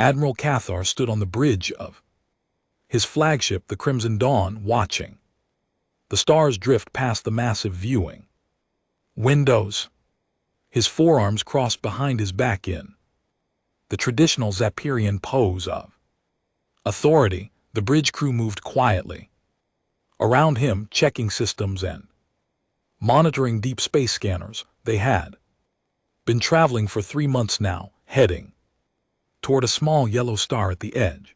Admiral Cathar stood on the bridge of his flagship, the Crimson Dawn, watching the stars drift past the massive viewing windows. His forearms crossed behind his back in the traditional Zapirian pose of authority. The bridge crew moved quietly around him, checking systems and monitoring deep space scanners. They had been traveling for 3 months now, heading toward a small yellow star at the edge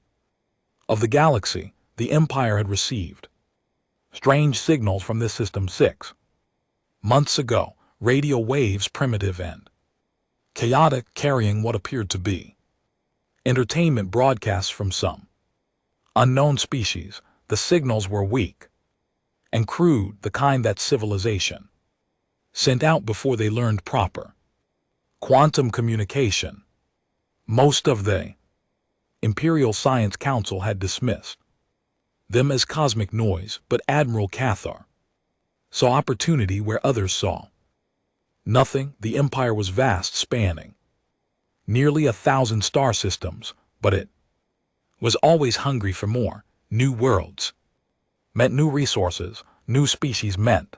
of the galaxy. The Empire had received strange signals from this system 6 months ago, radio waves, primitive and chaotic, carrying what appeared to be entertainment broadcasts from some unknown species. The signals were weak and crude, the kind that civilization sent out before they learned proper quantum communication. Most of the Imperial Science Council had dismissed them as cosmic noise, but Admiral Cathar saw opportunity where others saw nothing. The Empire was vast, spanning nearly 1,000 star systems, but it was always hungry for more. New worlds meant new resources, new species meant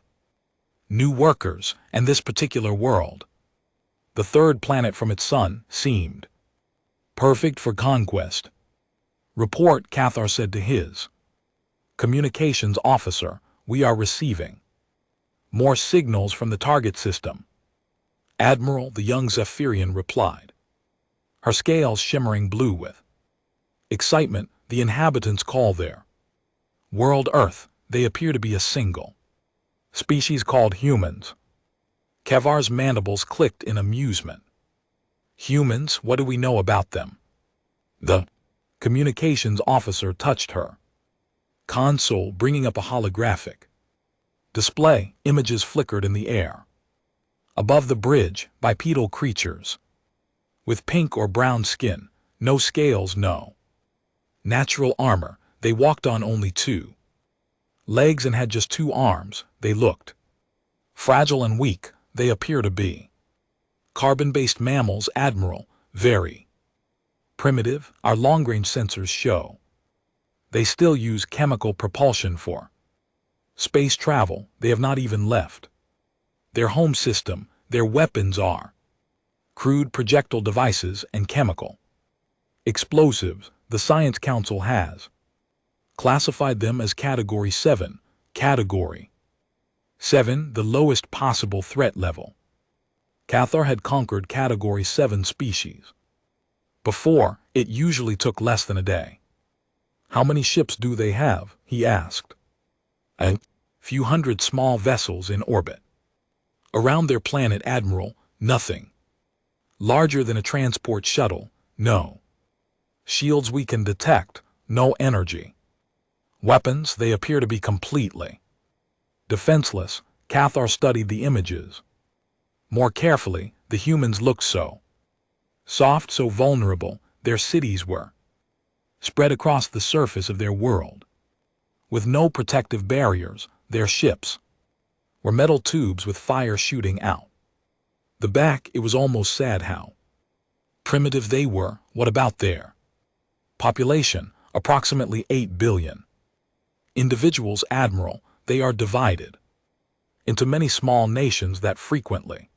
new workers, and this particular world, the third planet from its sun, seemed perfect for conquest. Report, Cathar said to his communications officer. We are receiving more signals from the target system. Admiral, the young Zephyrian replied, her scales shimmering blue with excitement. The inhabitants call their world Earth. They appear to be a single species called humans. Cavar's mandibles clicked in amusement. Humans, what do we know about them? The communications officer touched her console, bringing up a holographic display. Images flickered in the air. Above the bridge, bipedal creatures with pink or brown skin, no scales, no natural armor. They walked on only 2 legs and had just 2 arms. They looked fragile and weak. They appear to be carbon-based mammals, Admiral. Very primitive. Our long-range sensors show they still use chemical propulsion for space travel. They have not even left their home system. Their weapons are crude projectile devices and chemical explosives. The Science Council has classified them as Category 7. Category 7, the lowest possible threat level. Cathar had conquered Category 7 species before. It usually took less than a day. How many ships do they have? He asked. A few hundred small vessels in orbit around their planet, Admiral. Nothing larger than a transport shuttle. No shields we can detect. No energy weapons. They appear to be completely defenseless. Cathar studied the images more carefully. The humans looked so soft, so vulnerable. Their cities were spread across the surface of their world with no protective barriers. Their ships were metal tubes with fire shooting out the back. It was almost sad how primitive they were. What about their population? Approximately 8 billion individuals, Admiral. They are divided into many small nations that frequently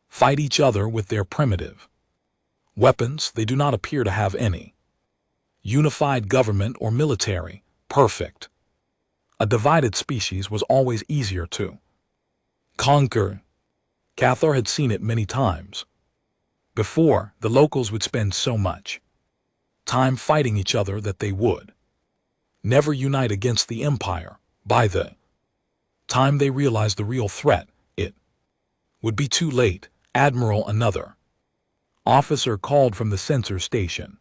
fight each other with their primitive weapons. They do not appear to have any unified government or military. Perfect. A divided species was always easier to conquer. Cathar had seen it many times before. The locals would spend so much time fighting each other that they would never unite against the Empire. By the time they realized the real threat, it would be too late. Admiral, another officer called from the sensor station.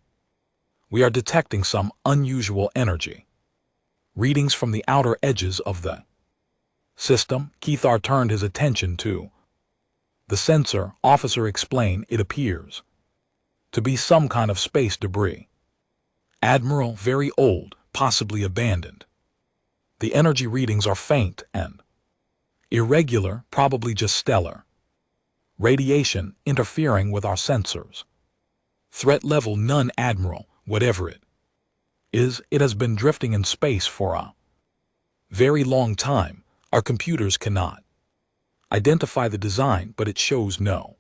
We are detecting some unusual energy readings from the outer edges of the system. Cathar turned his attention to the sensor. Officer explained, it appears to be some kind of space debris. Admiral, very old, possibly abandoned. The energy readings are faint and irregular, probably just stellar radiation interfering with our sensors. Threat level none, Admiral. Whatever it is, it has been drifting in space for a very long time. Our computers cannot identify the design, but it shows no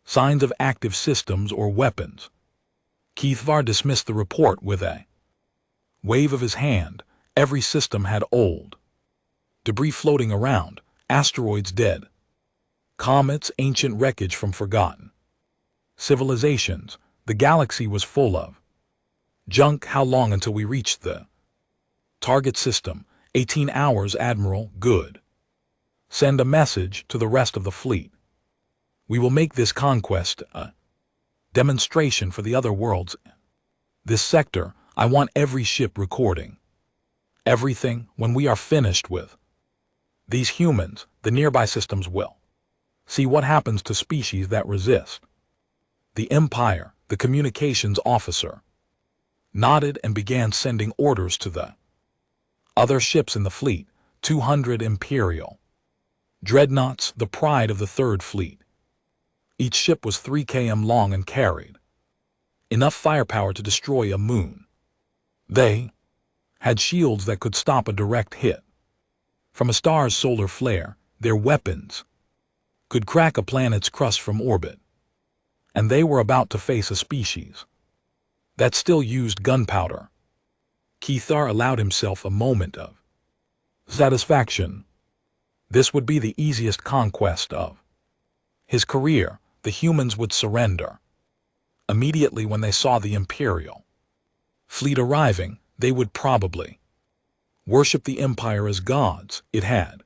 signs of active systems or weapons. Keithvar dismissed the report with a wave of his hand. Every system had old debris floating around, asteroids dead, comets, ancient wreckage from forgotten civilizations. The galaxy was full of junk. How long until we reached the target system? 18 hours, Admiral. Good. Send a message to the rest of the fleet. We will make this conquest a demonstration for the other worlds. This sector, I want every ship recording everything. When we are finished with these humans, the nearby systems will see what happens to species that resist. The Empire, the communications officer, nodded and began sending orders to the other ships in the fleet. 200 Imperial dreadnoughts, the pride of the Third Fleet. Each ship was 3 km long and carried enough firepower to destroy a moon. They had shields that could stop a direct hit from a star's solar flare. Their weapons could crack a planet's crust from orbit. And they were about to face a species that still used gunpowder. Keithvar allowed himself a moment of satisfaction. This would be the easiest conquest of his career. The humans would surrender immediately when they saw the Imperial fleet arriving. They would probably worship the Empire as gods. It had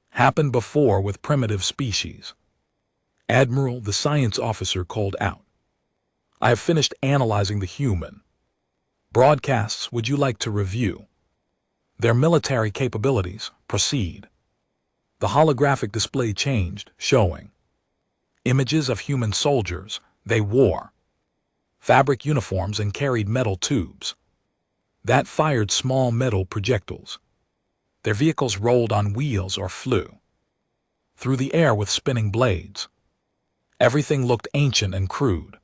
happened before with primitive species. Admiral, the science officer called out, I have finished analyzing the human broadcasts. Would you like to review their military capabilities? Proceed. The holographic display changed, showing images of human soldiers. They wore fabric uniforms and carried metal tubes that fired small metal projectiles. Their vehicles rolled on wheels or flew through the air with spinning blades. Everything looked ancient and crude.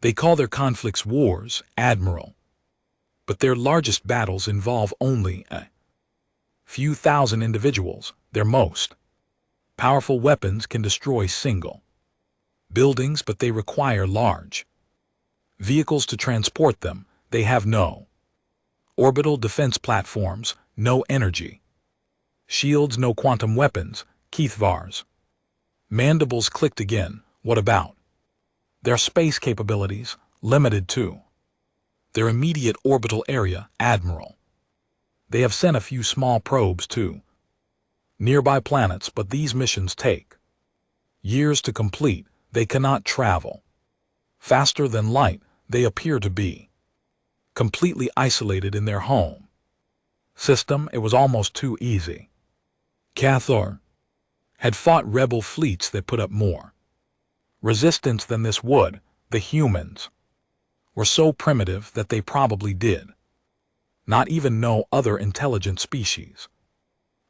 They call their conflicts wars, Admiral. But their largest battles involve only a few thousand individuals. Their most powerful weapons can destroy single buildings, but they require large vehicles to transport them. They have no orbital defense platforms, no energy shields, no quantum weapons. Keithvar's mandibles clicked again. What about their space capabilities? Limited to their immediate orbital area, Admiral. They have sent a few small probes to nearby planets, but these missions take years to complete. They cannot travel faster than light. They appear to be completely isolated in their home system. It was almost too easy. Cathar had fought rebel fleets that put up more resistance than this would. The humans were so primitive that they probably did not even know other intelligent species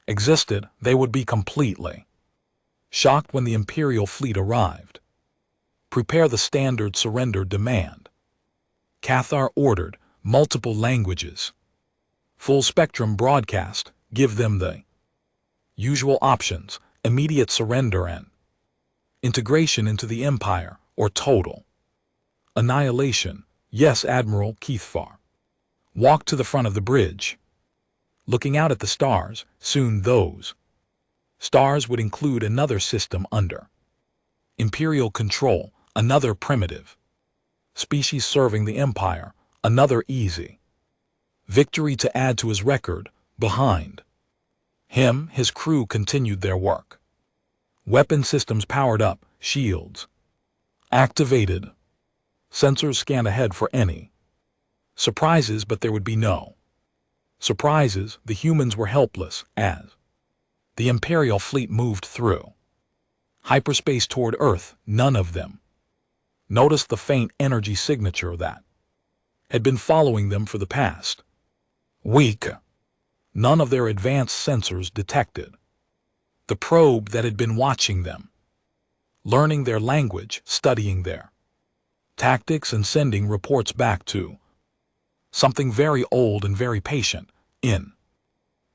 existed. They would be completely shocked when the Imperial fleet arrived. Prepare the standard surrender demand. Cathar ordered. Multiple languages. Full spectrum broadcast. Give them the usual options: immediate surrender and integration into the Empire, or total annihilation. Yes, Admiral. Keithvar walked to the front of the bridge, looking out at the stars. Soon those stars would include another system under Imperial control, another primitive species serving the Empire, another easy victory to add to his record. Behind him, his crew continued their work. Weapon systems powered up, shields activated. Sensors scanned ahead for any surprises, but there would be no surprises. The humans were helpless as the Imperial fleet moved through hyperspace toward Earth. None of them noticed the faint energy signature that had been following them for the past week. None of their advanced sensors detected the probe that had been watching them, learning their language, studying their tactics and sending reports back to something very old and very patient in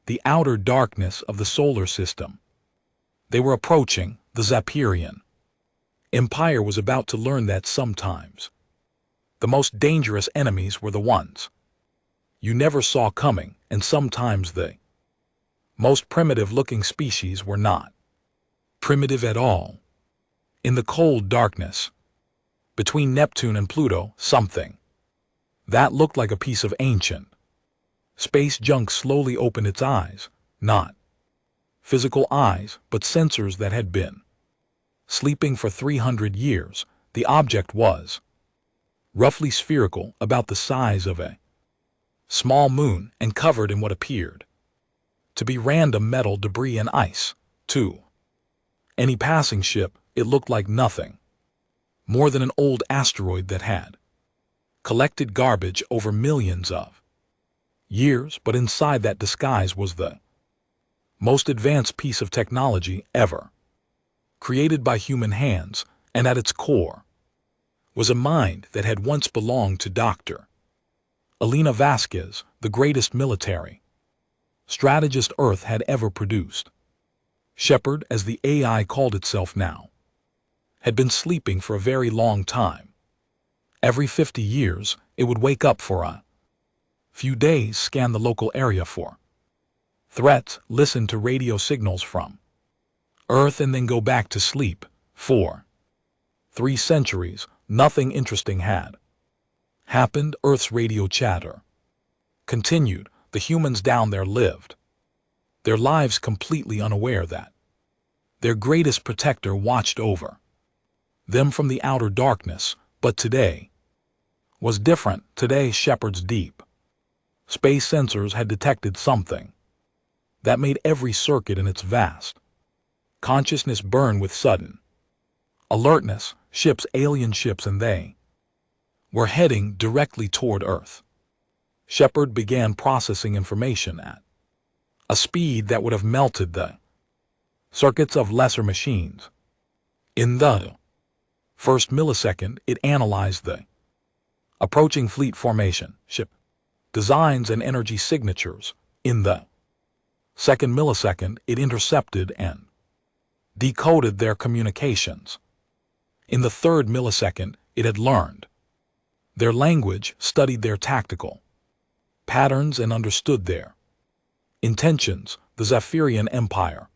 the outer darkness of the solar system. They were approaching the Zapirian Empire. Was about to learn that sometimes the most dangerous enemies were the ones you never saw coming, and sometimes the most primitive-looking species were not primitive at all. In the cold darkness between Neptune and Pluto, something that looked like a piece of ancient space junk slowly opened its eyes, not physical eyes, but sensors that had been sleeping for 300 years. The object was roughly spherical, about the size of a small moon, and covered in what appeared to be random metal debris and ice. To any passing ship, it looked like nothing more than an old asteroid that had collected garbage over millions of years, but inside that disguise was the most advanced piece of technology ever created by human hands, and at its core was a mind that had once belonged to Dr. Elena Vasquez, the greatest military strategist Earth had ever produced. Shepard, as the AI called itself now, had been sleeping for a very long time. Every 50 years, it would wake up for a few days, scan the local area for threats, listen to radio signals from Earth, and then go back to sleep. For 3 centuries, nothing interesting had happened. Earth's radio chatter continued. The humans down there lived their lives completely unaware that their greatest protector watched over them from the outer darkness. But today was different. Today, Shepard's deep space sensors had detected something that made every circuit in its vast consciousness burn with sudden alertness. Ships, alien ships, and they were heading directly toward Earth. Shepard began processing information at a speed that would have melted the circuits of lesser machines. In the first millisecond, it analyzed the approaching fleet formation, ship designs, and energy signatures. In the second millisecond, it intercepted and decoded their communications. In the third millisecond, it had learned their language, studied their tactical patterns, and understood their intentions. The Zephyrian Empire.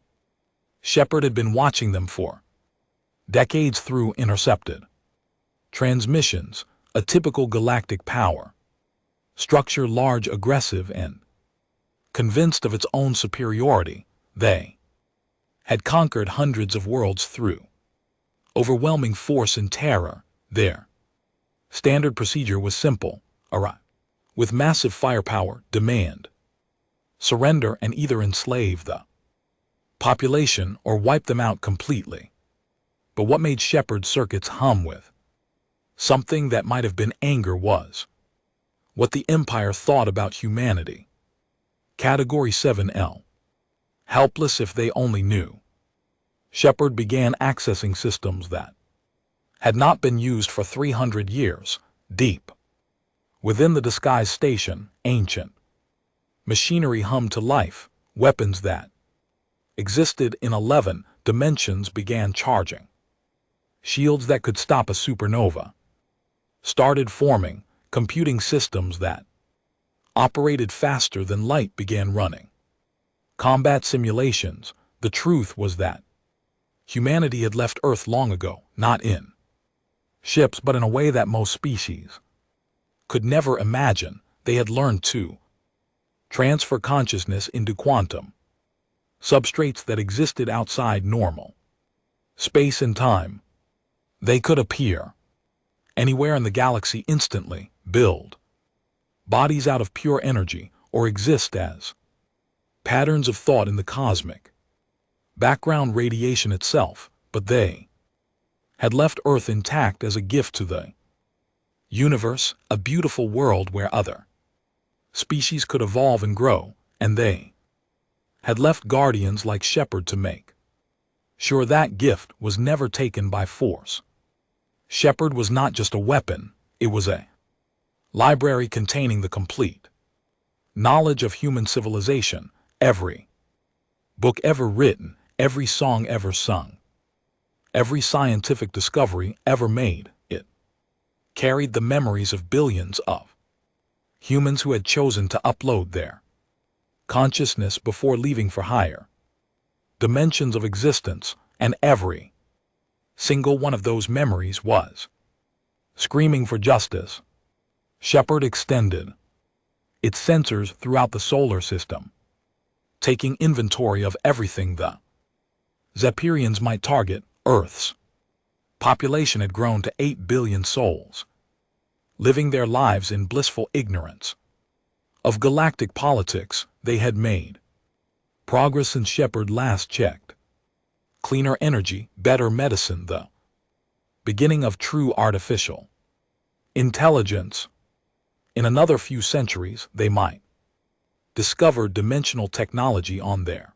Shepard had been watching them for decades through intercepted transmissions, a typical galactic power structure, large, aggressive, and convinced of its own superiority. They had conquered hundreds of worlds through overwhelming force and terror. Their standard procedure was simple: arrive with massive firepower, demand surrender, and either enslave the population or wipe them out completely. But what made Shepard's circuits hum with something that might have been anger was what the Empire thought about humanity. Category 7L. Helpless if they only knew. Shepard began accessing systems that had not been used for 300 years. Deep within the disguised station, ancient machinery hummed to life. Weapons that existed in 11 dimensions began charging. Shields that could stop a supernova started forming. Computing systems that operated faster than light began running. Combat simulations. The truth was that humanity had left Earth long ago, not in ships, but in a way that most species could never imagine. They had learned to transfer consciousness into quantum substrates that existed outside normal space and time. They could appear anywhere in the galaxy instantly, build bodies out of pure energy, or exist as patterns of thought in the cosmic background radiation itself. But they had left Earth intact as a gift to the universe, a beautiful world where other species could evolve and grow, and they had left guardians like Shepard to make sure that gift was never taken by force. Shepard was not just a weapon, it was a library containing the complete knowledge of human civilization, every book ever written, every song ever sung, every scientific discovery ever made. It carried the memories of billions of humans who had chosen to upload their consciousness before leaving for higher dimensions of existence, and every single one of those memories was screaming for justice. Shepard extended its sensors throughout the solar system, taking inventory of everything the Zephyrians might target. Earth's population had grown to 8 billion souls, living their lives in blissful ignorance of galactic politics. They had made progress since Shepard last checked. Cleaner energy, better medicine, the beginning of true artificial intelligence. In another few centuries, they might discover dimensional technology on their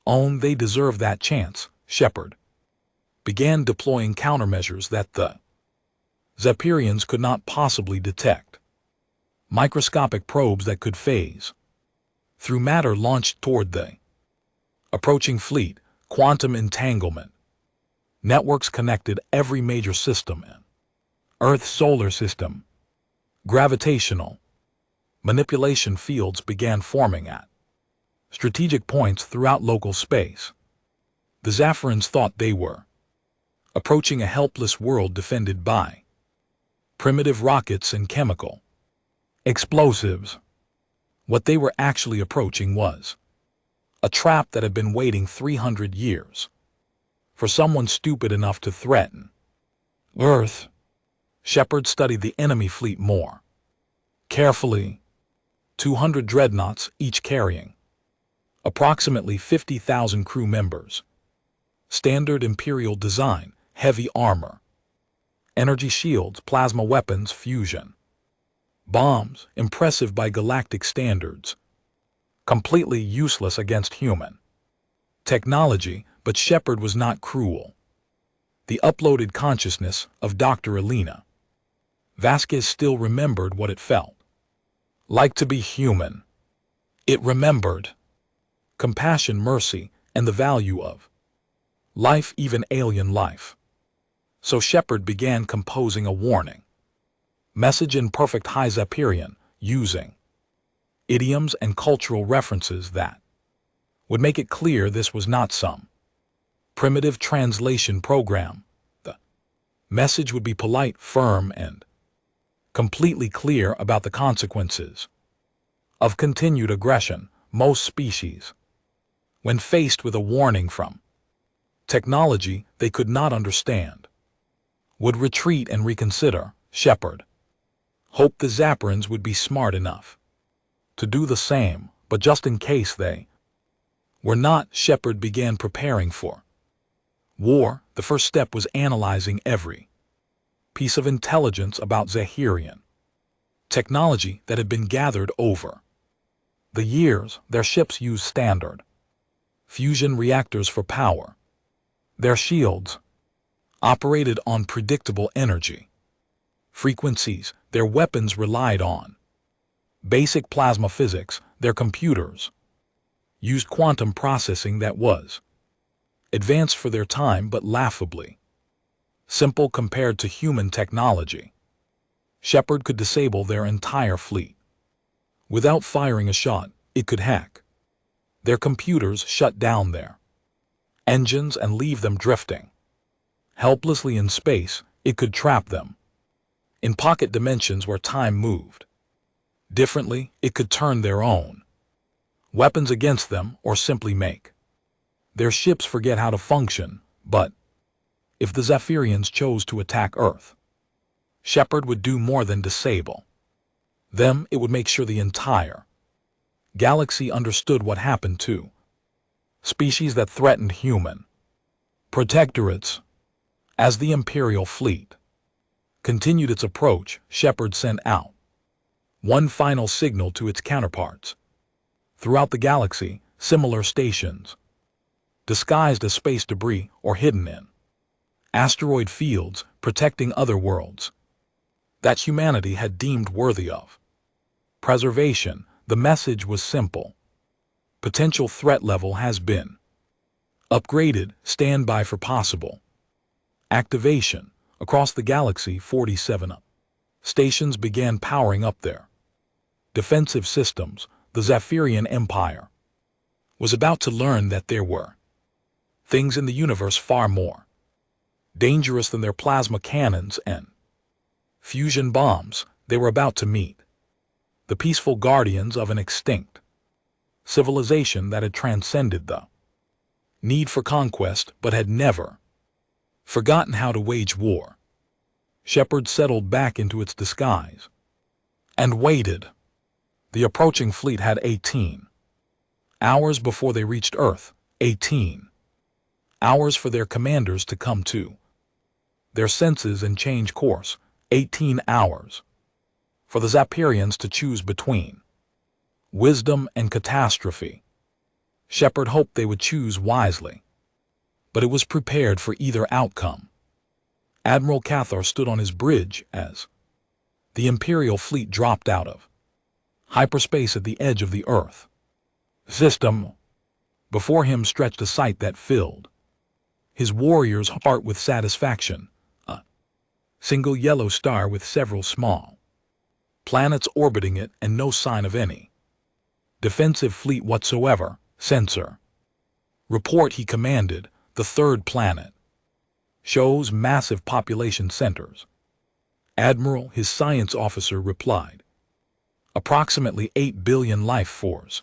own. They deserve that chance. Shepard began deploying countermeasures that the Zephyrians could not possibly detect. Microscopic probes that could phase through matter launched toward the approaching fleet. Quantum entanglement networks connected every major system in Earth's solar system. Gravitational manipulation fields began forming at strategic points throughout local space. The Zephyrians thought they were approaching a helpless world defended by primitive rockets and chemical explosives. What they were actually approaching was a trap that had been waiting 300 years for someone stupid enough to threaten Earth. Shepard studied the enemy fleet more carefully. 200 dreadnoughts, each carrying approximately 50,000 crew members. Standard Imperial design, heavy armor, energy shields, plasma weapons, fusion bombs, impressive by galactic standards. Completely useless against human technology, but Shepard was not cruel. The uploaded consciousness of Dr. Elena Vasquez still remembered what it felt like to be human. It remembered compassion, mercy, and the value of life, even alien life. So Shepard began composing a warning message in perfect High Zephyrian, using idioms and cultural references that would make it clear this was not some primitive translation program. The message would be polite, firm, and completely clear about the consequences of continued aggression. Most species, when faced with a warning from technology they could not understand, would retreat and reconsider. Shepard hoped the Zephyrians would be smart enough to do the same, but just in case they were not, Shepard began preparing for war. The first step was analyzing every piece of intelligence about Zephyrian technology that had been gathered over the years. Their ships used standard fusion reactors for power. Their shields operated on predictable energy frequencies. Their weapons relied on basic plasma physics. Their computers used quantum processing that was advanced for their time but laughably simple compared to human technology. Shepard could disable their entire fleet without firing a shot. It could hack their computers, shut down their engines, and leave them drifting helplessly in space. It could trap them in pocket dimensions where time moved differently. It could turn their own weapons against them or simply make their ships forget how to function. But if the Zephyrians chose to attack Earth, Shepard would do more than disable them. It would make sure the entire galaxy understood what happened to species that threatened human protectorates. As the Imperial fleet continued its approach, Shepard sent out one final signal to its counterparts throughout the galaxy. Similar stations, disguised as space debris or hidden in asteroid fields, protecting other worlds that humanity had deemed worthy of preservation. The message was simple. Potential threat level has been upgraded. Stand by for possible activation. Across the galaxy, 47 stations began powering up their defensive systems. The Zephyrian Empire was about to learn that there were things in the universe far more dangerous than their plasma cannons and fusion bombs. They were about to meet the peaceful guardians of an extinct civilization that had transcended the need for conquest but had never forgotten how to wage war. Shepard settled back into its disguise and waited. The approaching fleet had 18 hours before they reached Earth, 18 hours for their commanders to come to their senses and change course, 18 hours for the Zephyrians to choose between wisdom and catastrophe. Shepard hoped they would choose wisely, but it was prepared for either outcome. Admiral Cathar stood on his bridge as the Imperial fleet dropped out of hyperspace at the edge of the Earth system. Before him stretched a sight that filled his warrior's heart with satisfaction, a single yellow star with several small planets orbiting it and no sign of any defensive fleet whatsoever. Sensor report, he commanded. The third planet shows massive population centers. Admiral, his science officer replied. Approximately 8 billion life forms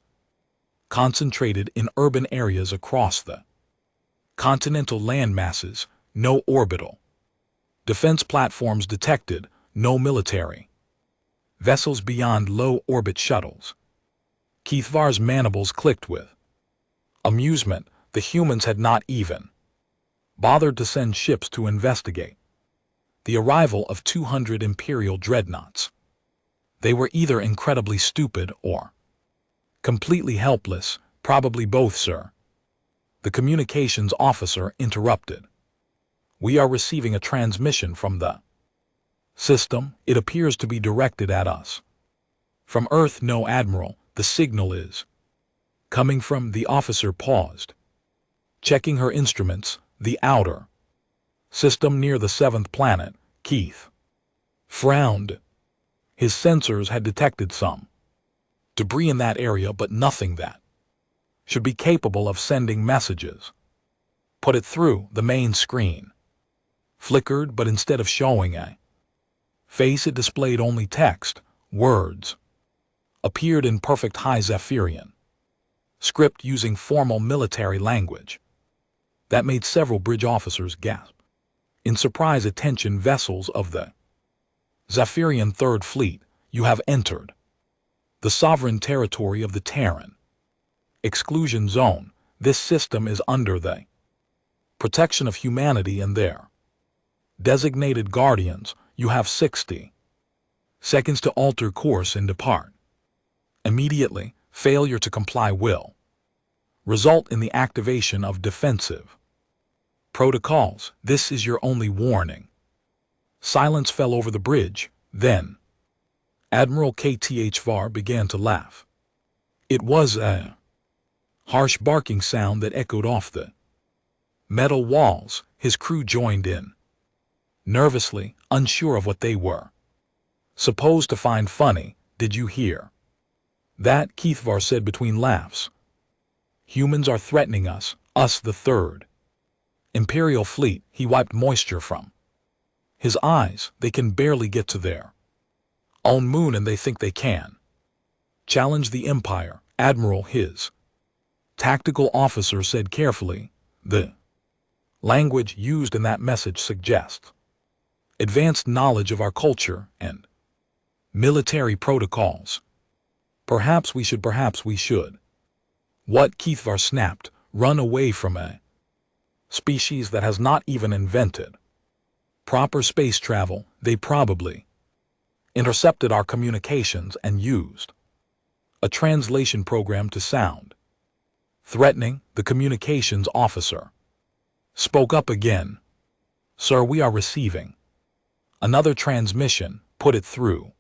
concentrated in urban areas across the continental land masses. No orbital defense platforms detected. No military vessels beyond low-orbit shuttles. Keithvar's mandibles clicked with amusement. The humans had not even bothered to send ships to investigate the arrival of 200 Imperial dreadnoughts. They were either incredibly stupid or completely helpless. Probably both, sir. The communications officer interrupted. We are receiving a transmission from the system. It appears to be directed at us. From Earth, no, Admiral. The signal is coming from. The officer paused, checking her instruments. The outer system near the 7th planet. Keith frowned. His sensors had detected some debris in that area, but nothing that should be capable of sending messages. Put it through. The main screen flickered, but instead of showing a face, it displayed only text. Words appeared in perfect high Zephyrian script using formal military language that made several bridge officers gasp in surprise. Attention, vessels of the Zephyrian Third Fleet, you have entered the sovereign territory of the Terran exclusion zone. This system is under the protection of humanity and their designated guardians. You have 60 seconds to alter course and depart immediately. Failure to comply will result in the activation of defensive protocols. This is your only warning. Silence fell over the bridge. Then Admiral HFY began to laugh. It was a harsh barking sound that echoed off the metal walls. His crew joined in, nervously, unsure of what they were supposed to find funny. Did you hear that? Keithvar said between laughs. Humans are threatening us the Third Imperial Fleet. He wiped moisture from his eyes. They can barely get to their own moon, and they think they can challenge the Empire. Admiral, his tactical officer said carefully. The language used in that message suggests advanced knowledge of our culture and military protocols. Perhaps we should. What? Keithvar snapped. Run away from a species that has not even invented proper space travel. They probably intercepted our communications and used a translation program to sound threatening. The communications officer spoke up again. Sir, we are receiving Another transmission put it through.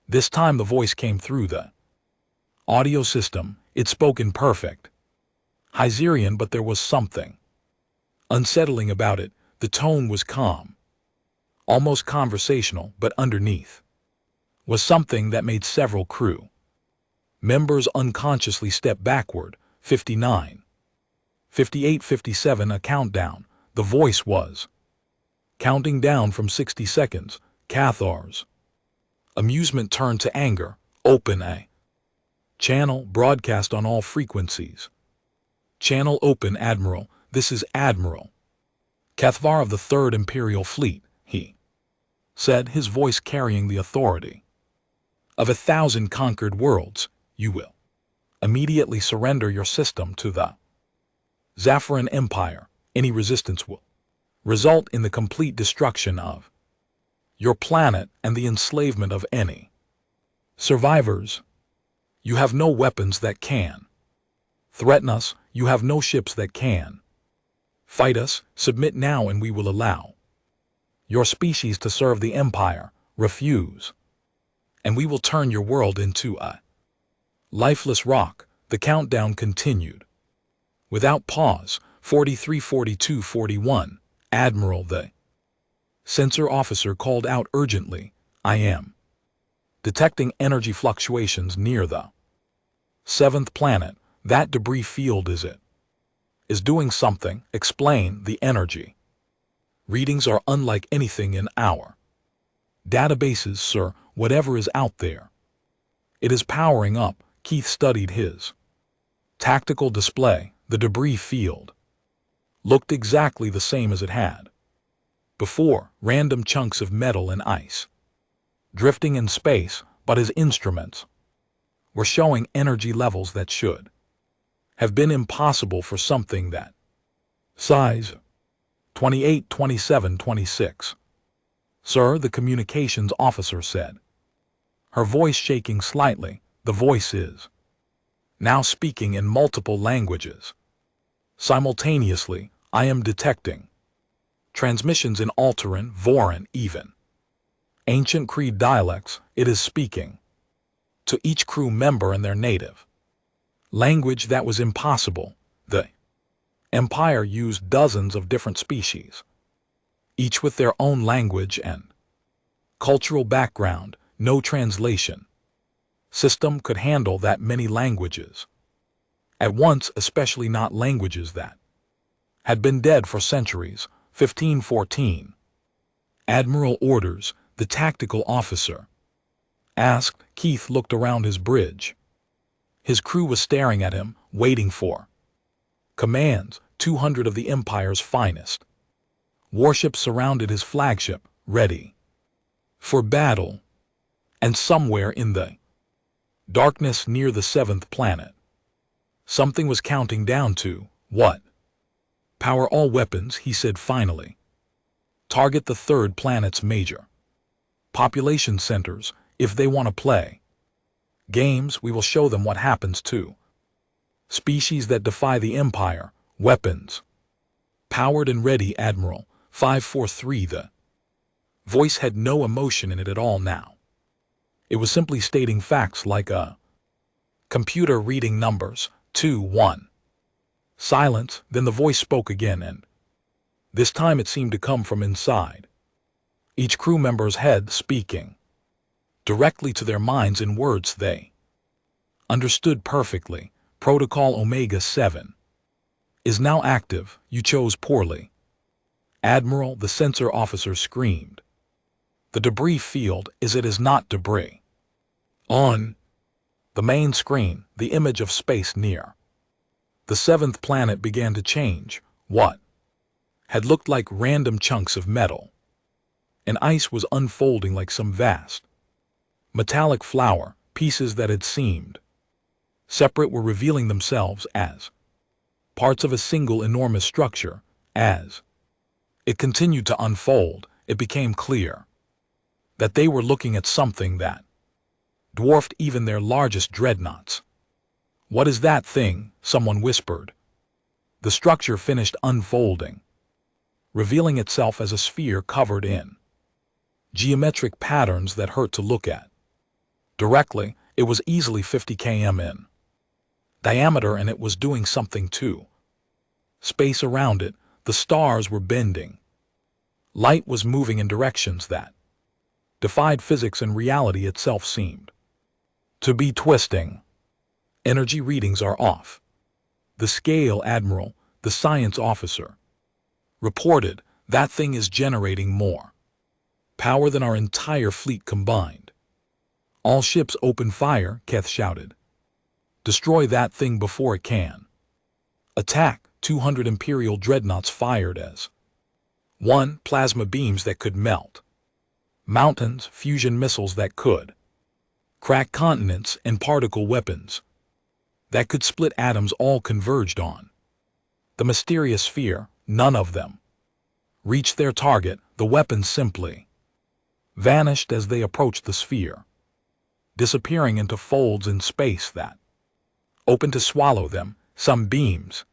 This time the voice came through the audio system. It spoke in perfect Hyserian, but there was something unsettling about it. The tone was calm, almost conversational, but underneath was something that made several crew members unconsciously step backward. 59, 58, 57, a countdown. The voice was counting down from 60 seconds. Cathars. Amusement turned to anger. Open a channel, broadcast on all frequencies. Channel open, Admiral. This is Admiral Cathvar of the 3rd Imperial Fleet, he said, his voice carrying the authority of 1,000 conquered worlds. You will immediately surrender your system to the Zaffaran Empire. Any resistance will result in the complete destruction of your planet and the enslavement of any survivors. You have no weapons that can threaten us. You have no ships that can fight us. Submit now and we will allow your species to serve the Empire. Refuse, and we will turn your world into a lifeless rock. The countdown continued without pause. 43, 42, 41. Admiral, the sensor officer called out urgently, I am detecting energy fluctuations near the 7th planet. That debris field is doing something. Explain. The energy readings are unlike anything in our databases, sir. Whatever is out there, it is powering up. Keith studied his tactical display. The debris field looked exactly the same as it had before. Random chunks of metal and ice drifting in space, but his instruments were showing energy levels that should have been impossible for something that size. 28, 27, 26. Sir, the communications officer said, her voice shaking slightly. The voice is now speaking in multiple languages simultaneously. I am detecting transmissions in Alteran, Voran, even ancient Creed dialects. It is speaking to each crew member in their native language. That was impossible. The Empire used dozens of different species, each with their own language and cultural background. No translation system could handle that many languages at once, especially not languages that had been dead for centuries. 1514. Admiral orders, the tactical officer asked. Keith looked around his bridge. His crew was staring at him, waiting for commands. 200 of the Empire's finest warships surrounded his flagship, ready for battle. And somewhere in the darkness near the 7th planet, something was counting down to what? Power all weapons, he said finally. Target the 3rd planet's major population centers. If they want to play games, we will show them what happens to species that defy the Empire. Weapons powered and ready, Admiral. 543. The voice had no emotion in it at all now. It was simply stating facts like a computer reading numbers. 2, 1. Silence. Then the voice spoke again, and this time it seemed to come from inside each crew member's head, speaking directly to their minds in words they understood perfectly. Protocol Omega 7 is now active. You chose poorly, Admiral, the sensor officer screamed. The debris field is not debris. On the main screen, the image of space near the 7th planet began to change. What had looked like random chunks of metal and ice was unfolding like some vast metallic flower. Pieces that had seemed separate were revealing themselves as parts of a single enormous structure. As it continued to unfold, it became clear that they were looking at something that dwarfed even their largest dreadnoughts. What is that thing? Someone whispered. The structure finished unfolding, revealing itself as a sphere covered in geometric patterns that hurt to look at. Directly, it was easily 50 km in diameter, and it was doing something too. Space around it, the stars were bending. Light was moving in directions that defied physics, and reality itself seemed to be twisting. Energy readings are off. The scale admiral, the science officer, reported, that thing is generating more power than our entire fleet combined. All ships open fire, Keth shouted. Destroy that thing before it can. Attack. 200 Imperial dreadnoughts fired as one, plasma beams that could melt mountains, fusion missiles that could crack continents, and particle weapons that could split atoms, all converged on the mysterious sphere. None of them reached their target. The weapons simply vanished as they approached the sphere, disappearing into folds in space that opened to swallow them. Some beams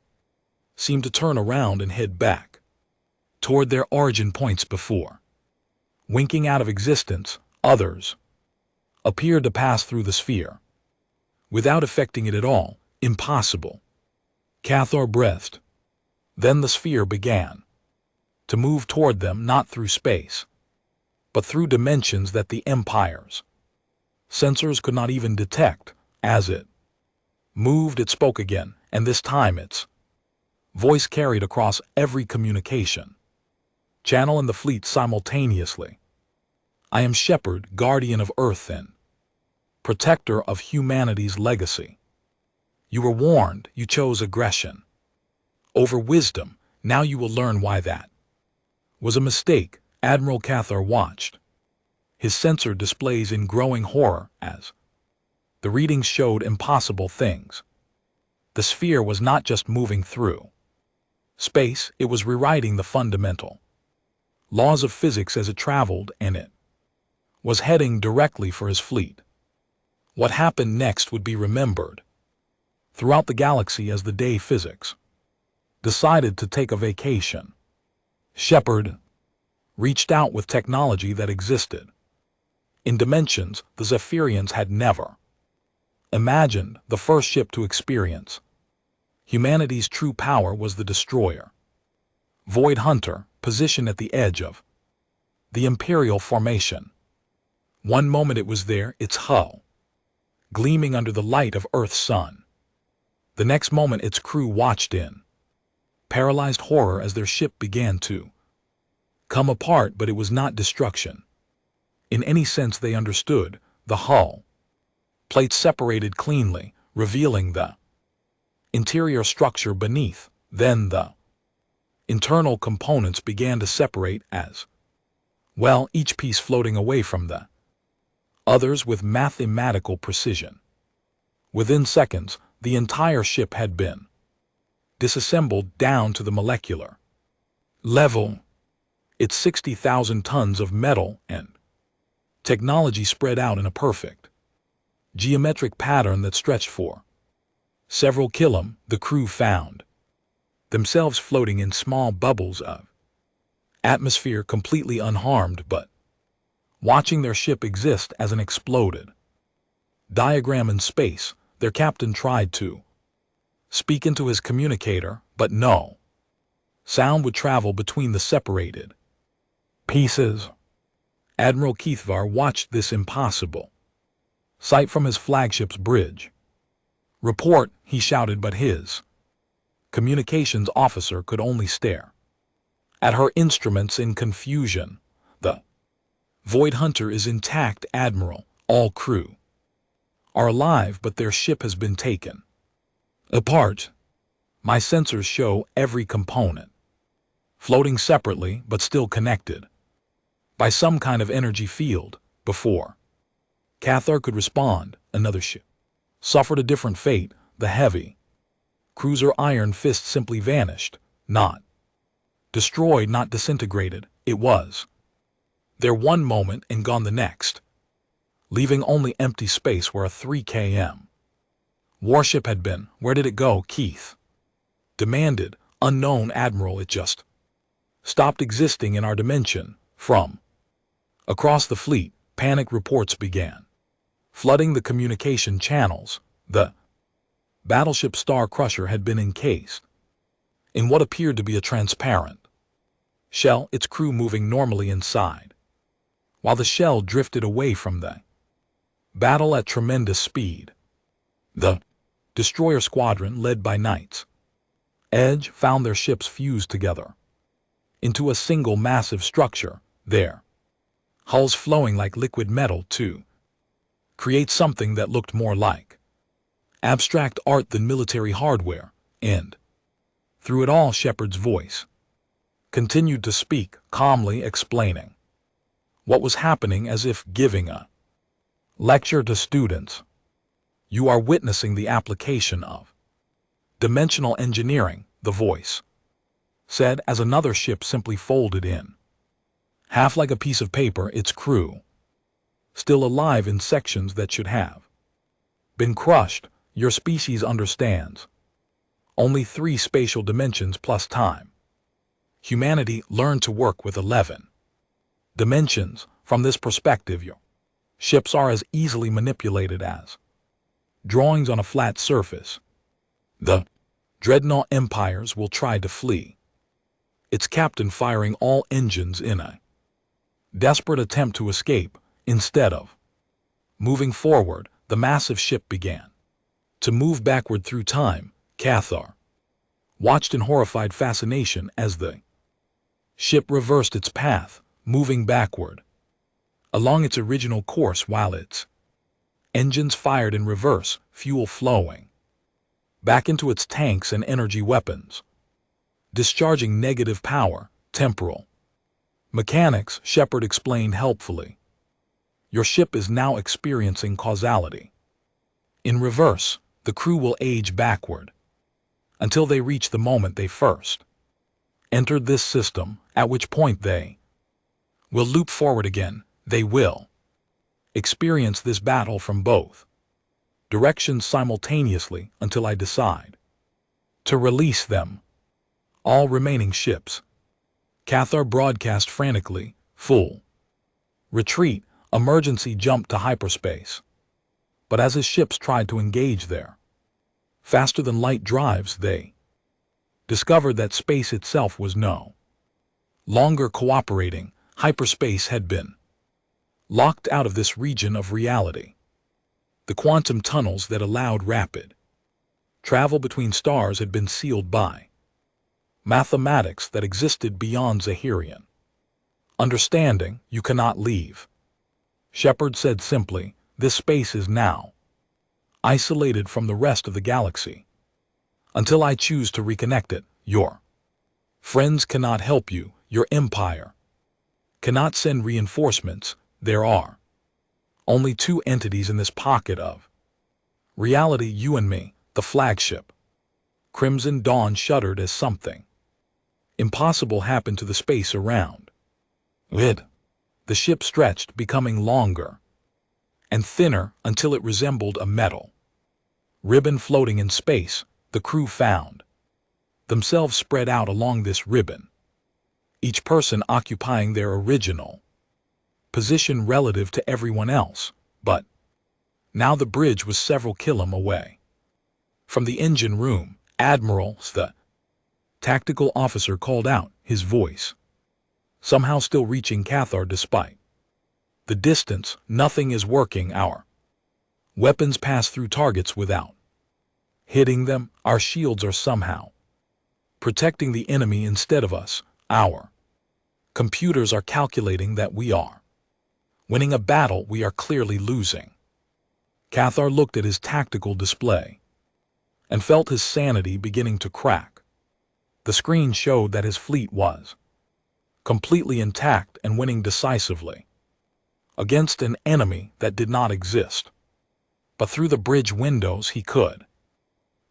seemed to turn around and head back toward their origin points before winking out of existence. Others appeared to pass through the sphere without affecting it at all. Impossible. Cathar breathed. Then the sphere began to move toward them, not through space, but through dimensions that the Empire's sensors could not even detect. As it moved, it spoke again, and this time its voice carried across every communication channel in the fleet simultaneously. I am Shepherd, guardian of Earth and protector of humanity's legacy. You were warned. You chose aggression over wisdom. Now you will learn why that was a mistake. Admiral Cathar watched his sensor displays in growing horror as the readings showed impossible things. The sphere was not just moving through space, it was rewriting the fundamental laws of physics as it traveled, and it was heading directly for his fleet. What happened next would be remembered throughout the galaxy as the day physics decided to take a vacation. Shepard reached out with technology that existed in dimensions the Zephyrians had never imagined. The first ship to experience humanity's true power was the destroyer Void Hunter, positioned at the edge of the Imperial formation. One moment it was there, its hull gleaming under the light of Earth's sun. The next moment its crew watched in paralyzed horror as their ship began to come apart. But it was not destruction in any sense they understood. The hull plates separated cleanly, revealing the interior structure beneath. Then the internal components began to separate as well, each piece floating away from the others with mathematical precision. Within seconds, the entire ship had been disassembled down to the molecular level. Its 60,000 tons of metal and technology spread out in a perfect geometric pattern that stretched for several km. The crew found themselves floating in small bubbles of atmosphere, completely unharmed, but watching their ship exist as an exploded diagram in space. Their captain tried to speak into his communicator, but no sound would travel between the separated pieces. Admiral Keithvar watched this impossible sight from his flagship's bridge. Report, he shouted, but his communications officer could only stare at her instruments in confusion. The Void Hunter is intact, Admiral. All crew are alive, but their ship has been taken apart. My sensors show every component floating separately but still connected by some kind of energy field. Before Cathar could respond, another ship suffered a different fate. The heavy cruiser Iron Fist simply vanished, not destroyed, not disintegrated. It was there one moment and gone the next, leaving only empty space where a 3 km warship had been. Where did it go? Keith demanded. Unknown, Admiral. It just stopped existing in our dimension. From Across the fleet, panic reports began, flooding the communication channels. The battleship Star Crusher had been encased in what appeared to be a transparent shell, its crew moving normally inside, while the shell drifted away from the battle at tremendous speed. The destroyer squadron, led by Knights Edge, found their ships fused together into a single massive structure, their hulls flowing like liquid metal to create something that looked more like abstract art than military hardware. And through it all, Shepard's voice continued to speak, calmly explaining what was happening as if giving a lecture to students. "You are witnessing the application of dimensional engineering," the voice said as another ship simply folded in half like a piece of paper, its crew still alive in sections that should have been crushed. "Your species understands only 3 spatial dimensions plus time. Humanity learned to work with 11 dimensions. From this perspective, your ships are as easily manipulated as drawings on a flat surface. The dreadnought Empires will try to flee, its captain firing all engines in a desperate attempt to escape. Instead of moving forward, the massive ship began to move backward through time." Cathar watched in horrified fascination as the ship reversed its path, moving backward along its original course while its engines fired in reverse, fuel flowing back into its tanks and energy weapons, discharging negative power. "Temporal mechanics," Shepard explained helpfully. "Your ship is now experiencing causality. In reverse, the crew will age backward until they reach the moment they first entered this system, at which point they will loop forward again. They will experience this battle from both directions simultaneously until I decide to release them." All remaining ships, Cathar broadcast frantically, "full retreat, emergency jump to hyperspace." But as his ships tried to engage their faster-than-light drives, they discovered that space itself was no longer cooperating. Hyperspace had been locked out of this region of reality. The quantum tunnels that allowed rapid travel between stars had been sealed by mathematics that existed beyond Zahirian understanding. "You cannot leave," Shepard said simply. "This space is now isolated from the rest of the galaxy until I choose to reconnect it. Your friends cannot help you. Your empire cannot send reinforcements. There are only 2 entities in this pocket of reality, you and me, the flagship." Crimson Dawn shuddered as something impossible happened to the space around it. The ship stretched, becoming longer and thinner until it resembled a metal ribbon floating in space. The crew found themselves spread out along this ribbon, each person occupying their original position relative to everyone else. But now the bridge was several km away from the engine room. "Admiral," the tactical officer called out, his voice somehow still reaching Cathar despite the distance. "Nothing is working. Our weapons pass through targets without hitting them. Our shields are somehow protecting the enemy instead of us. Our computers are calculating that we are winning a battle we are clearly losing." Cathar looked at his tactical display and felt his sanity beginning to crack. The screen showed that his fleet was completely intact and winning decisively against an enemy that did not exist. But through the bridge windows he could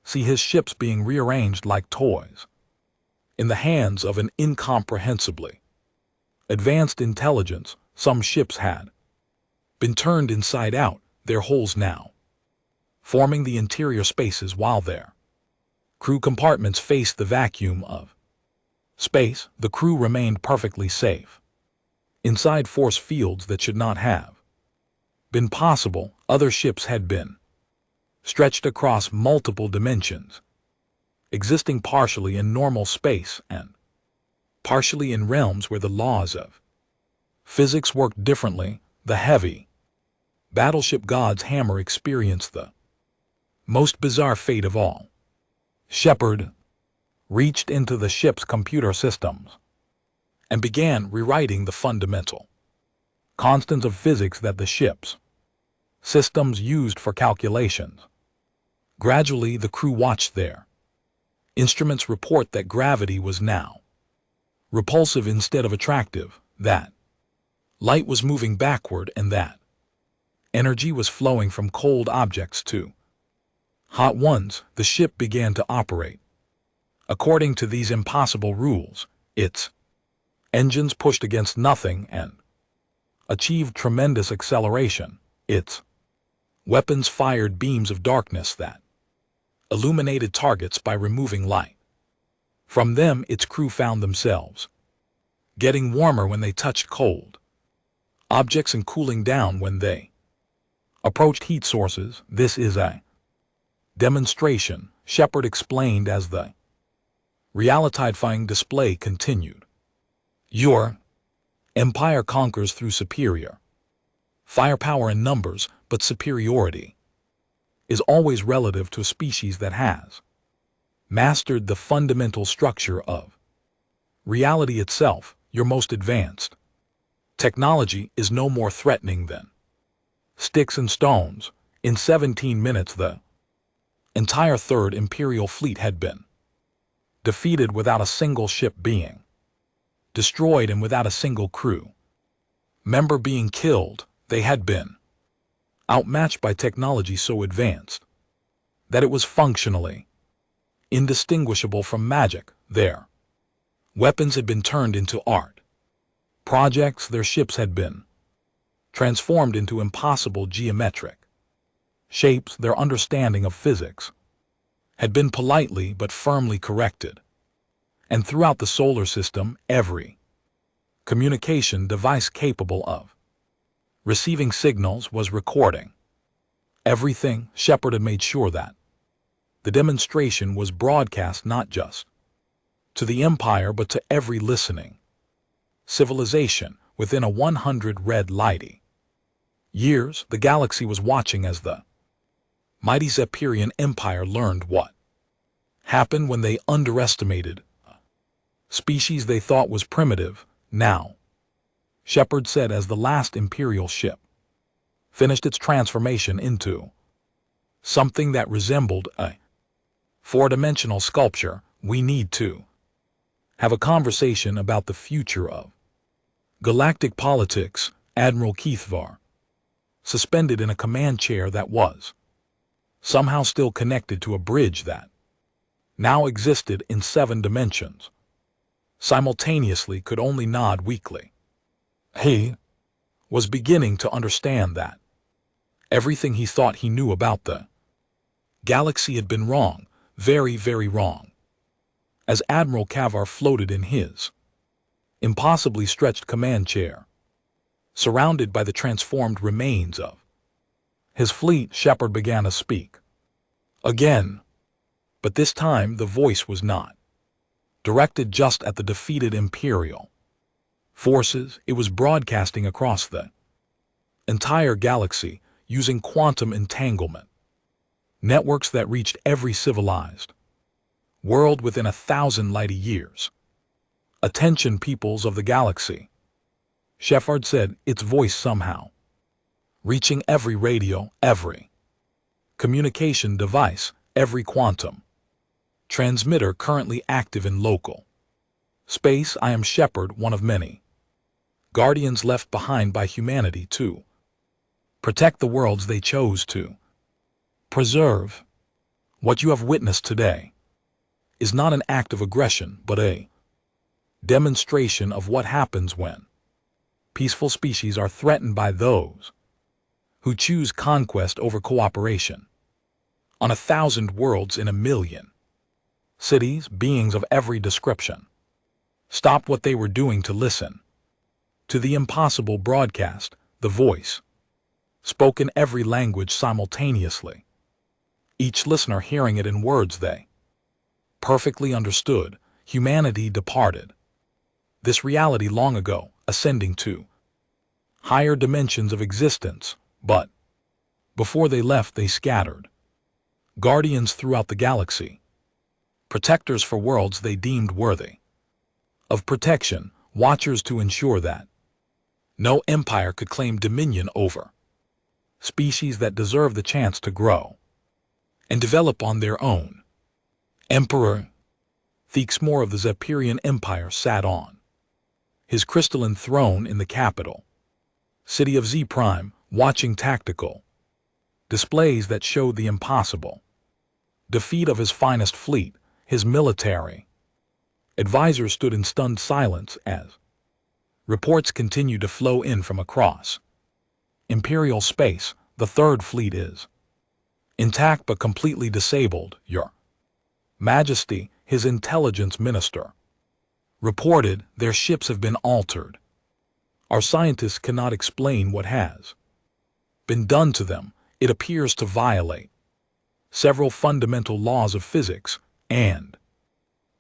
see his ships being rearranged like toys in the hands of an incomprehensibly advanced intelligence. Some ships had been turned inside out, their hulls now forming the interior spaces, while their crew compartments faced the vacuum of space. The crew remained perfectly safe inside force fields that should not have been possible. Other ships had been stretched across multiple dimensions, existing partially in normal space and partially in realms where the laws of physics worked differently. The heavy battleship god's hammer experienced the most bizarre fate of all. Shepard reached into the ship's computer systems and began rewriting the fundamental constants of physics that the ship's systems used for calculations. Gradually, the crew watched their instruments report that gravity was now repulsive instead of attractive, that light was moving backward, and that energy was flowing from cold objects to hot ones. The ship began to operate according to these impossible rules. Its engines pushed against nothing and achieved tremendous acceleration. Its weapons fired beams of darkness that illuminated targets by removing light from them. Its crew found themselves getting warmer when they touched cold objects and cooling down when they approached heat sources. This is a demonstration, Shepard explained as the reality-defying display continued. Your empire conquers through superior firepower and numbers, but superiority is always relative to a species that has mastered the fundamental structure of reality itself. Your most advanced technology is no more threatening than sticks and stones. In 17 minutes, the entire Third Imperial Fleet had been defeated without a single ship being destroyed and without a single crew member being killed. They had been outmatched by technology so advanced that it was functionally indistinguishable from magic. Their weapons had been turned into art projects. Their ships had been transformed into impossible geometric shapes. Their understanding of physics had been politely but firmly corrected. And throughout the solar system, every communication device capable of receiving signals was recording everything. Shepard had made sure that the demonstration was broadcast not just to the Empire but to every listening civilization within a 100 red lighty years. The galaxy was watching as the mighty Zephyrian Empire learned what happened when they underestimated a species they thought was primitive. Now, Shepard said as the last Imperial ship finished its transformation into something that resembled a four-dimensional sculpture, we need to have a conversation about the future of galactic politics. Admiral Keithvar, suspended in a command chair that was somehow still connected to a bridge that now existed in 7 dimensions, simultaneously could only nod weakly. He was beginning to understand that everything he thought he knew about the galaxy had been wrong, very, very wrong. As Admiral Kavar floated in his impossibly stretched command chair, surrounded by the transformed remains of his fleet, Shepard began to speak again. But this time the voice was not directed just at the defeated Imperial forces. It was broadcasting across the entire galaxy using quantum entanglement networks that reached every civilized world within 1,000 light years. Attention, peoples of the galaxy, Shepard said, its voice somehow reaching every radio, every communication device, every quantum transmitter currently active in local space. I am Shepard, one of many guardians left behind by humanity to protect the worlds they chose to preserve. What you have witnessed today is not an act of aggression, but a demonstration of what happens when peaceful species are threatened by those who choose conquest over cooperation. On 1,000 worlds in 1,000,000 cities, beings of every description stopped what they were doing to listen. To the impossible broadcast, the voice spoke in every language simultaneously, each listener hearing it in words they perfectly understood. Humanity departed this reality long ago, ascending to higher dimensions of existence, but before they left they scattered guardians throughout the galaxy, protectors for worlds they deemed worthy of protection, watchers to ensure that no empire could claim dominion over species that deserve the chance to grow and develop on their own. Emperor Thixmore of the Zephyrian Empire sat on his crystalline throne in the capital city of Z Prime, watching tactical displays that showed the impossible defeat of his finest fleet. His military advisors stood in stunned silence as reports continued to flow in from across Imperial space. The Third Fleet is intact but completely disabled, Your Majesty. His intelligence minister reported. Their ships have been altered. Our scientists cannot explain what has been done to them. It appears to violate several fundamental laws of physics. And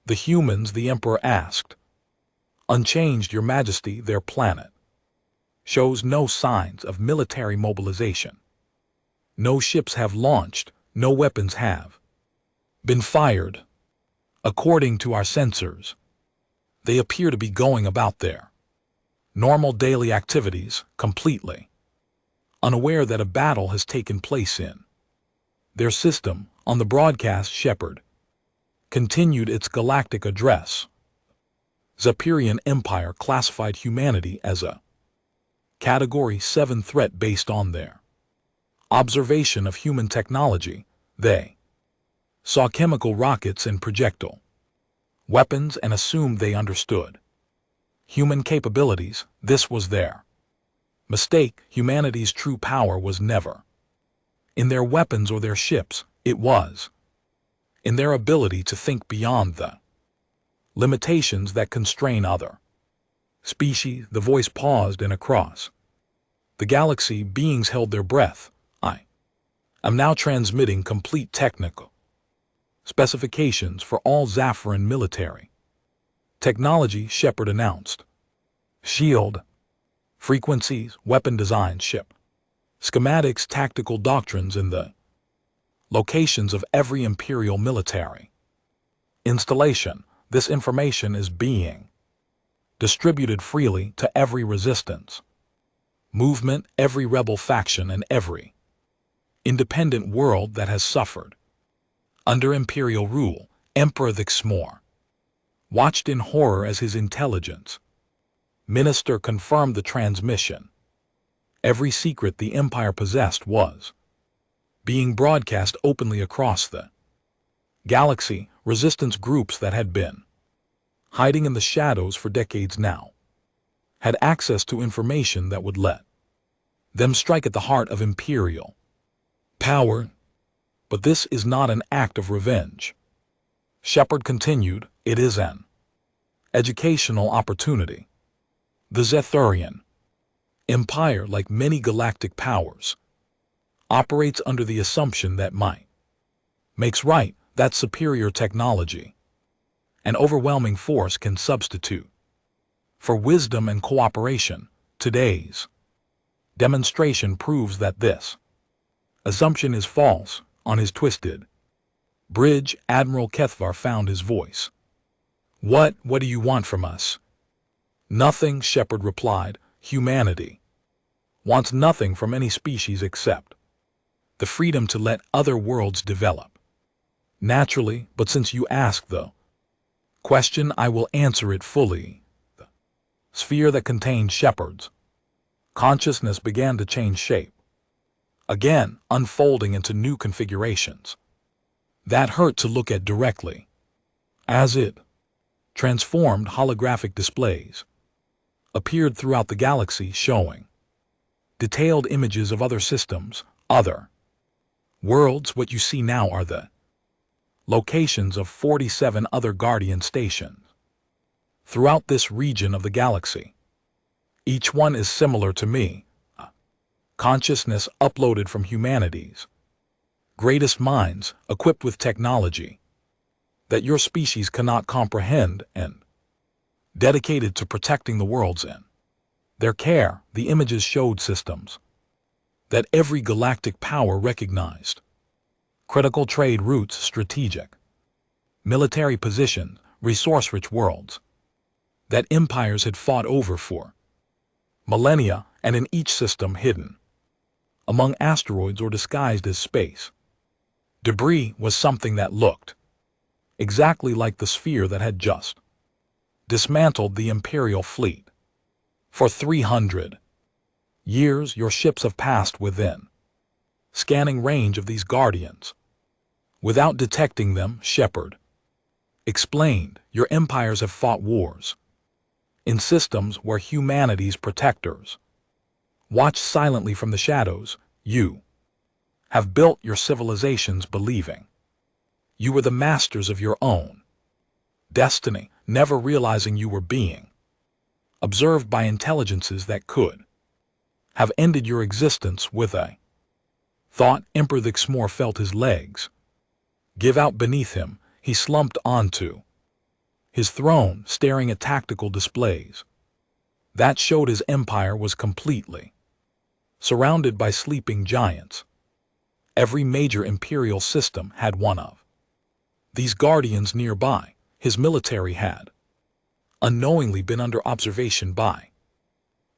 the humans, the Emperor asked, unchanged, Your Majesty. Their planet shows no signs of military mobilization. No ships have launched, no weapons have been fired. According to our sensors, they appear to be going about their normal daily activities, completely unaware that a battle has taken place in their system. On the broadcast, Shepard continued its galactic address. Zephyrian Empire classified humanity as a Category 7 threat based on their observation of human technology. They saw chemical rockets and projectile weapons and assumed they understood human capabilities. This was their mistake. Humanity's true power was never in their weapons or their ships. It was in their ability to think beyond the limitations that constrain other species. The voice paused, and across the galaxy beings held their breath. I am now transmitting complete technical specifications for all Zephyrian military technology, Shepard announced. Shield frequencies, weapon design, ship schematics, tactical doctrines, and the locations of every Imperial military installation. This information is being distributed freely to every resistance movement, every rebel faction, and every independent world that has suffered under Imperial rule. Emperor Thixmore watched in horror as his intelligence minister confirmed the transmission. Every secret the Empire possessed was being broadcast openly across the galaxy. Resistance groups that had been hiding in the shadows for decades now had access to information that would let them strike at the heart of Imperial power. But this is not an act of revenge. Shepard continued, it is an educational opportunity. The Zephyrian Empire, like many galactic powers, operates under the assumption that might makes right, that superior technology and overwhelming force can substitute for wisdom and cooperation. Today's demonstration proves that this assumption is false. On his twisted bridge, Admiral Kethvar found his voice. What do you want from us? Nothing, Shepard replied. Humanity wants nothing from any species except the freedom to let other worlds develop naturally. But since you ask the question, I will answer it fully. The sphere that contained Shepard's consciousness began to change shape, again unfolding into new configurations that hurt to look at directly. As it transformed, holographic displays appeared throughout the galaxy, showing detailed images of other systems, other worlds. What you see now are the locations of 47 other Guardian stations throughout this region of the galaxy. Each one is similar to me. Consciousness uploaded from humanity's greatest minds, equipped with technology that your species cannot comprehend and dedicated to protecting the world's in their care. The images showed systems that every galactic power recognized. Critical trade routes, strategic military positions, resource-rich worlds that empires had fought over for millennia, and in each system hidden among asteroids or disguised as space debris was something that looked exactly like the sphere that had just dismantled the Imperial fleet. For 300 years, your ships have passed within scanning range of these guardians without detecting them. Shepard explained, your empires have fought wars in systems where humanity's protectors watch silently from the shadows. You have built your civilizations believing you were the masters of your own destiny, never realizing you were being observed by intelligences that could have ended your existence with a thought. Emperor Thixmore felt his legs give out beneath him. He slumped onto his throne, staring at tactical displays that showed his empire was completely surrounded by sleeping giants. Every major imperial system had one of these guardians nearby. His military had unknowingly been under observation by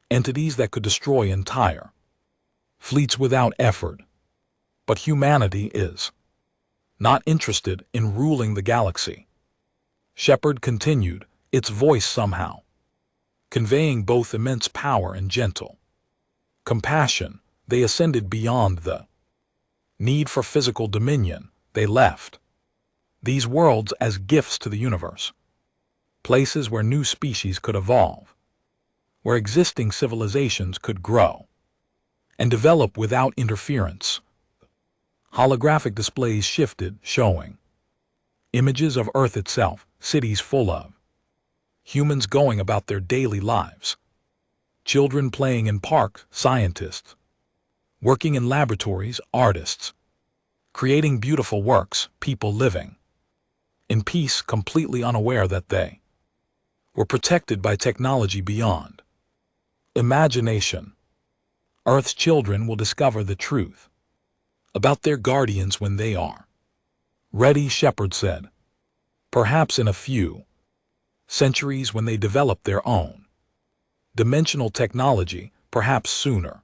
entities that could destroy entire fleets without effort. But humanity is not interested in ruling the galaxy. Shepard continued, its voice somehow conveying both immense power and gentle compassion. They ascended beyond the need for physical dominion. They left these worlds as gifts to the universe, places where new species could evolve, where existing civilizations could grow and develop without interference. Holographic displays shifted, showing images of Earth itself, cities full of humans going about their daily lives, children playing in parks, scientists working in laboratories, artists creating beautiful works, people living in peace, completely unaware that they were protected by technology beyond imagination. Earth's children will discover the truth about their guardians when they are ready, Shepard said. Perhaps in a few centuries, when they develop their own dimensional technology, perhaps sooner,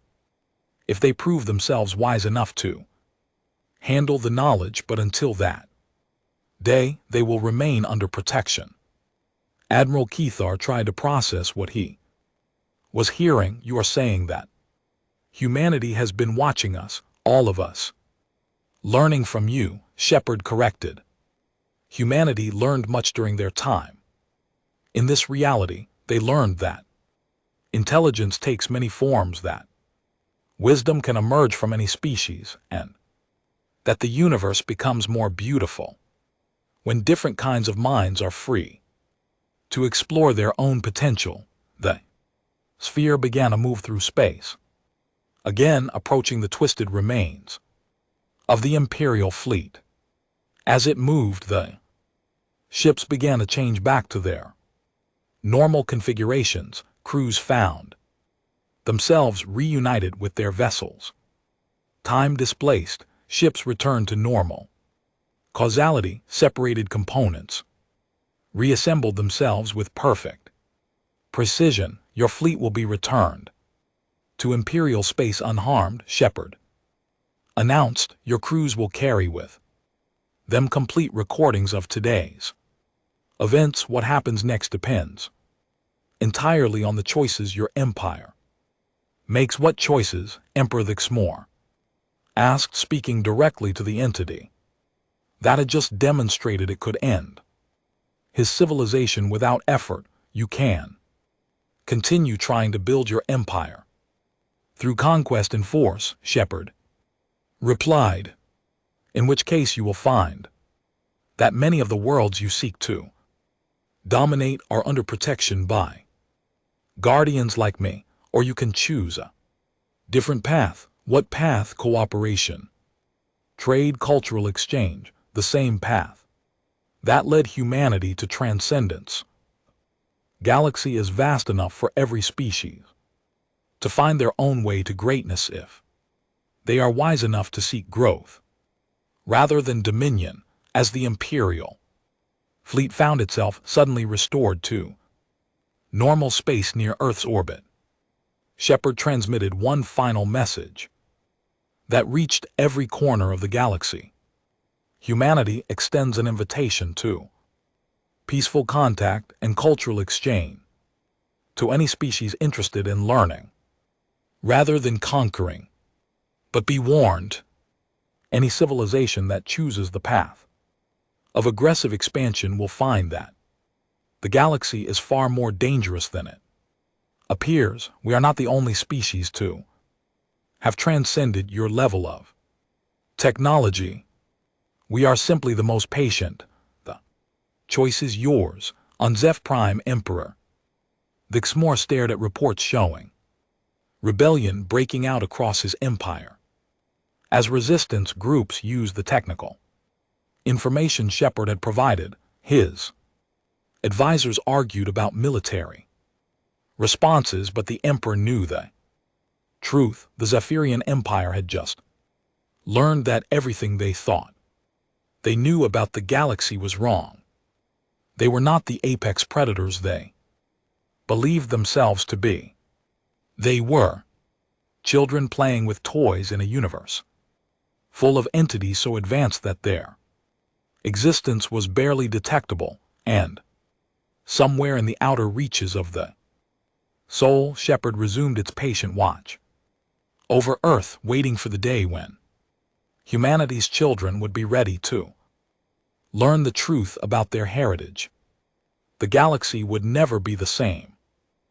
if they prove themselves wise enough to handle the knowledge. But until that day, they will remain under protection. Admiral Kethar tried to process what he was hearing. You are saying that humanity has been watching us, all of us, learning from you, Shepard corrected. Humanity learned much during their time. In this reality, they learned that intelligence takes many forms, that wisdom can emerge from any species, and that the universe becomes more beautiful when different kinds of minds are free to explore their own potential. The sphere began to move through space, again approaching the twisted remains of the Imperial fleet. As it moved, the ships began to change back to their normal configurations. Crews found themselves reunited with their vessels. Time displaced, ships returned to normal. Causality separated components, reassembled themselves with perfect precision. Your fleet will be returned to Imperial space unharmed, Shepard announced. Your crews will carry with them complete recordings of today's events. What happens next depends entirely on the choices your empire makes. What choices? Emperor Thixmore asked, speaking directly to the entity that had just demonstrated it could end his civilization without effort. You can continue trying to build your empire through conquest and force, Shepard replied, in which case you will find that many of the worlds you seek to dominate are under protection by guardians like me. Or you can choose a different path. What path? Cooperation, trade, cultural exchange, the same path. That led humanity to transcendence. Galaxy is vast enough for every species to find their own way to greatness if they are wise enough to seek growth rather than dominion, as the Imperial fleet found itself suddenly restored to normal space near Earth's orbit. Shepard transmitted one final message that reached every corner of the galaxy. Humanity extends an invitation to peaceful contact and cultural exchange to any species interested in learning rather than conquering. But be warned, any civilization that chooses the path of aggressive expansion will find that the galaxy is far more dangerous than it appears. We are not the only species to have transcended your level of technology. We are simply the most patient. The choice is yours. On Zeph Prime Emperor, Vixmore stared at reports showing rebellion breaking out across his empire as resistance groups used the technical information Shepard had provided. His advisors argued about military responses, but the Emperor knew the truth. The Zephyrian Empire had just learned that everything they thought they knew about the galaxy was wrong. They were not the apex predators they believed themselves to be. They were children playing with toys in a universe full of entities so advanced that their existence was barely detectable, and somewhere in the outer reaches of the soul, Shepard resumed its patient watch over Earth, waiting for the day when humanity's children would be ready to learn the truth about their heritage. The galaxy would never be the same.